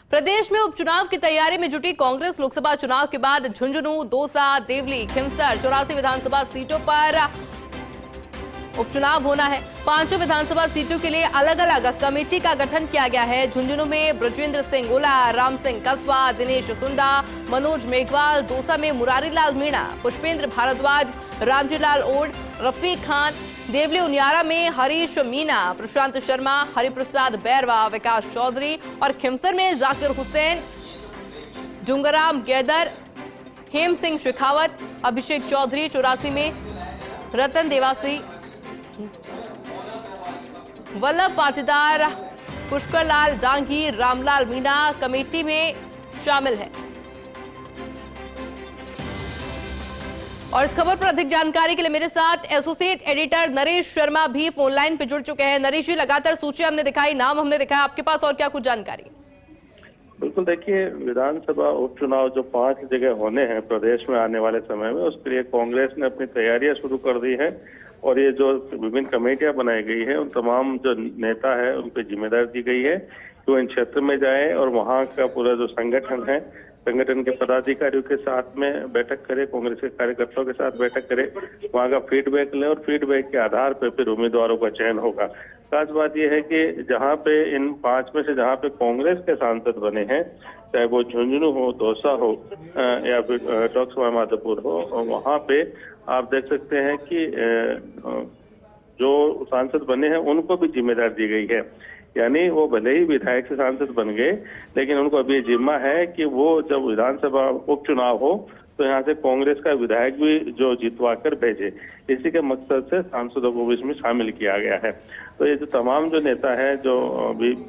प्रदेश में उपचुनाव की तैयारी में जुटी कांग्रेस लोकसभा चुनाव के बाद झुंझुनू, दौसा, देवली, खिमसर 84 विधानसभा सीटों पर उपचुनाव होना है। पांचों विधानसभा सीटों के लिए अलग अलग कमेटी का गठन किया गया है। झुंझुनू में ब्रजेंद्र सिंह ओला, राम सिंह कस्बा, दिनेश सुंडा, मनोज मेघवाल, दौसा में मुरारी लाल मीणा, पुष्पेंद्र भारद्वाज, रामजी लाल ओड, रफीक खान, देवली उनियारा में हरीश मीना, प्रशांत शर्मा, हरिप्रसाद बैरवा, विकास चौधरी और खिमसर में जाकिर हुसैन, डूंगराम गैदर, हेम सिंह शेखावत, अभिषेक चौधरी, 84 में रतन देवासी, वल्लभ पाटीदार, पुष्कर लाल डांगी, रामलाल मीणा कमेटी में शामिल है। और इस खबर पर अधिक जानकारी के लिए मेरे साथ एसोसिएट एडिटर नरेश शर्मा भी फोन लाइन पे जुड़ चुके हैं। नरेश जी, लगातार सूची हमने दिखाई, नाम हमने दिखाया, आपके पास और क्या कुछ जानकारी? बिल्कुल, देखिए, विधानसभा उपचुनाव जो 5 जगह होने हैं प्रदेश में आने वाले समय में, उसके लिए कांग्रेस ने अपनी तैयारियां शुरू कर दी है। और ये जो विभिन्न कमेटियां बनाई गई है, उन तमाम जो नेता है उन पर जिम्मेदारी दी गई है कि वो इन क्षेत्र में जाए और वहाँ का पूरा जो संगठन है, संगठन के पदाधिकारियों के साथ में बैठक करे, कांग्रेस के कार्यकर्ताओं के साथ बैठक करे, वहाँ का फीडबैक लें और फीडबैक के आधार पर फिर उम्मीदवारों का चयन होगा। खास बात यह है कि जहाँ पे इन 5 में से जहाँ पे कांग्रेस के सांसद बने हैं, चाहे वो झुंझुनू हो, दौसा हो या फिर टॉक्स माधोपुर हो, वहाँ पे आप देख सकते हैं कि जो सांसद बने हैं उनको भी जिम्मेदारी दी गई है। यानी वो भले ही विधायक से सांसद बन गए, लेकिन उनको अभी जिम्मा है कि वो जब विधानसभा उपचुनाव हो तो यहाँ से कांग्रेस का विधायक भी जो जितवा कर भेजे। इसी के मकसद से सांसदों को भी इसमें शामिल किया गया है। तो ये जो तमाम जो नेता है, जो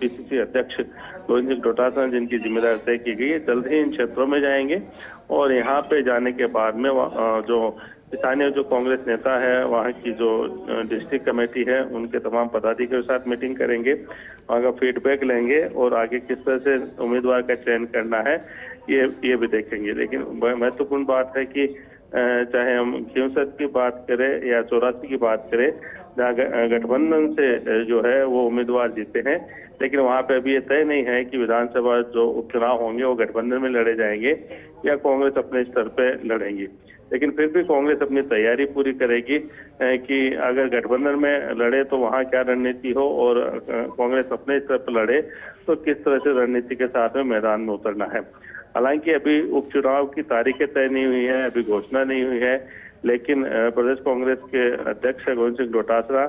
पीसीसी अध्यक्ष गोविंद सिंह डोटासरा, जिनकी जिम्मेदारी तय की गई है, जल्द ही इन क्षेत्रों में जाएंगे और यहाँ पे जाने के बाद में जो स्थानीय जो कांग्रेस नेता है, वहाँ की जो डिस्ट्रिक्ट कमेटी है, उनके तमाम पदाधिकारियों के साथ मीटिंग करेंगे, वहाँ का फीडबैक लेंगे और आगे किस तरह से उम्मीदवार का चयन करना है ये भी देखेंगे। लेकिन महत्वपूर्ण बात है कि चाहे हम खिमसर की बात करें या 84 की बात करें, जहाँ गठबंधन से जो है वो उम्मीदवार जीते हैं, लेकिन वहाँ पे अभी ये तय नहीं है कि विधानसभा जो उपचुनाव होंगे वो गठबंधन में लड़े जाएंगे या कांग्रेस अपने स्तर पे लड़ेंगी। लेकिन फिर भी कांग्रेस अपनी तैयारी पूरी करेगी कि अगर गठबंधन में लड़े तो वहाँ क्या रणनीति हो और कांग्रेस अपने स्तर पर लड़े तो किस तरह से रणनीति के साथ में मैदान में उतरना है। हालांकि अभी उपचुनाव की तारीखें तय नहीं हुई है, अभी घोषणा नहीं हुई है, लेकिन प्रदेश कांग्रेस के अध्यक्ष गोविंद सिंह डोटासरा,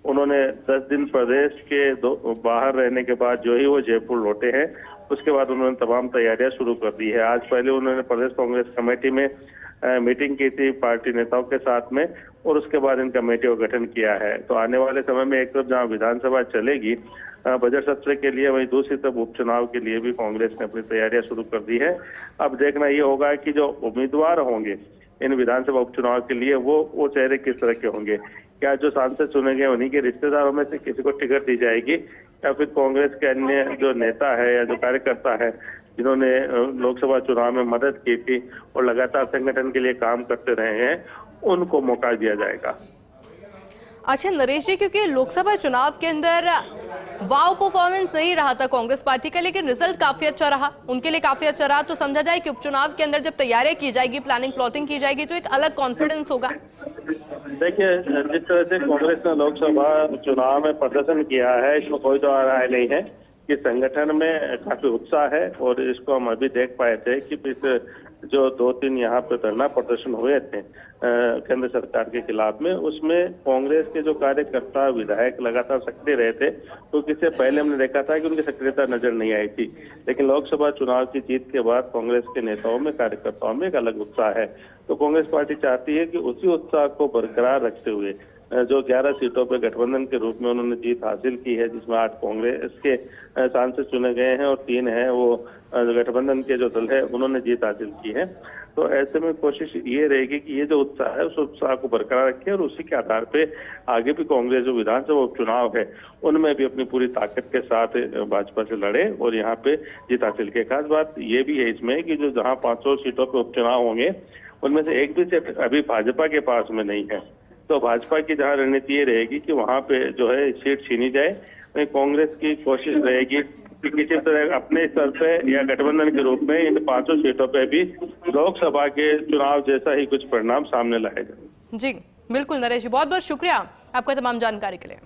उन्होंने 10 दिन प्रदेश के बाहर रहने के बाद जो ही वो जयपुर लौटे हैं, उसके बाद उन्होंने तमाम तैयारियां शुरू कर दी है। आज पहले उन्होंने प्रदेश कांग्रेस कमेटी में मीटिंग की थी पार्टी नेताओं के साथ में और उसके बाद इन कमेटियों का गठन किया है। तो आने वाले समय में एक तरफ जहाँ विधानसभा चलेगी बजट सत्र के लिए, वहीं दूसरी तरफ उपचुनाव के लिए भी कांग्रेस ने अपनी तैयारियां शुरू कर दी है। अब देखना ये होगा कि जो उम्मीदवार होंगे इन विधानसभा उपचुनाव के लिए वो चेहरे किस तरह के होंगे। क्या जो सांसद चुने गए उन्हीं के रिश्तेदारों में से किसी को टिकट दी जाएगी या फिर कांग्रेस के अन्य जो नेता है या जो कार्यकर्ता है जिन्होंने लोकसभा चुनाव में मदद की थी और लगातार संगठन के लिए काम करते रहे हैं, उनको मौका दिया जाएगा। अच्छा नरेश जी, क्योंकि लोकसभा चुनाव के अंदर वाव परफॉर्मेंस नहीं रहा था कांग्रेस पार्टी का, लेकिन रिजल्ट काफी अच्छा रहा, उनके लिए काफी अच्छा रहा, तो समझा जाए कि उपचुनाव के अंदर जब तैयारियां की जाएगी, प्लानिंग प्लॉटिंग की जाएगी, तो एक अलग कॉन्फिडेंस होगा। देखिए, जिस तरह से कांग्रेस ने लोकसभा चुनाव में प्रदर्शन किया है, इसमें कोई तो राय नहीं है कि संगठन में काफी उत्साह है। और इसको हम अभी देख पाए थे कि जो 2-3 यहाँ पे धरना प्रदर्शन हुए थे केंद्र सरकार के खिलाफ में, उसमें कांग्रेस के जो कार्यकर्ता विधायक लगातार सक्रिय रहे थे, तो इससे पहले हमने देखा था कि उनकी सक्रियता नजर नहीं आई थी। लेकिन लोकसभा चुनाव की जीत के बाद कांग्रेस के नेताओं में, कार्यकर्ताओं में एक अलग उत्साह है। तो कांग्रेस पार्टी चाहती है कि उसी उत्साह को बरकरार रखते हुए जो 11 सीटों पे गठबंधन के रूप में उन्होंने जीत हासिल की है, जिसमें 8 कांग्रेस के सांसद चुने गए हैं और 3 हैं वो गठबंधन के जो दल है उन्होंने जीत हासिल की है। तो ऐसे में कोशिश ये रहेगी कि ये जो उत्साह है उस उत्साह को बरकरार रखें और उसी के आधार पे आगे भी कांग्रेस जो विधानसभा उपचुनाव है उनमें भी अपनी पूरी ताकत के साथ भाजपा से लड़े और यहाँ पे जीत हासिल की। खास बात ये भी है इसमें कि जो जहाँ 500 सीटों पे उपचुनाव होंगे उनमें से एक भी सीट अभी भाजपा के पास में नहीं है। तो भाजपा की जहाँ रणनीति ये रहेगी कि वहाँ पे जो है सीट छीनी जाए, वहीं कांग्रेस की कोशिश रहेगी कि किसी तरह अपने स्तर पे या गठबंधन के रूप में इन 5 सीटों पे भी लोकसभा के चुनाव जैसा ही कुछ परिणाम सामने लाए जाए। जी बिल्कुल नरेश जी, बहुत बहुत शुक्रिया आपका तमाम जानकारी के लिए।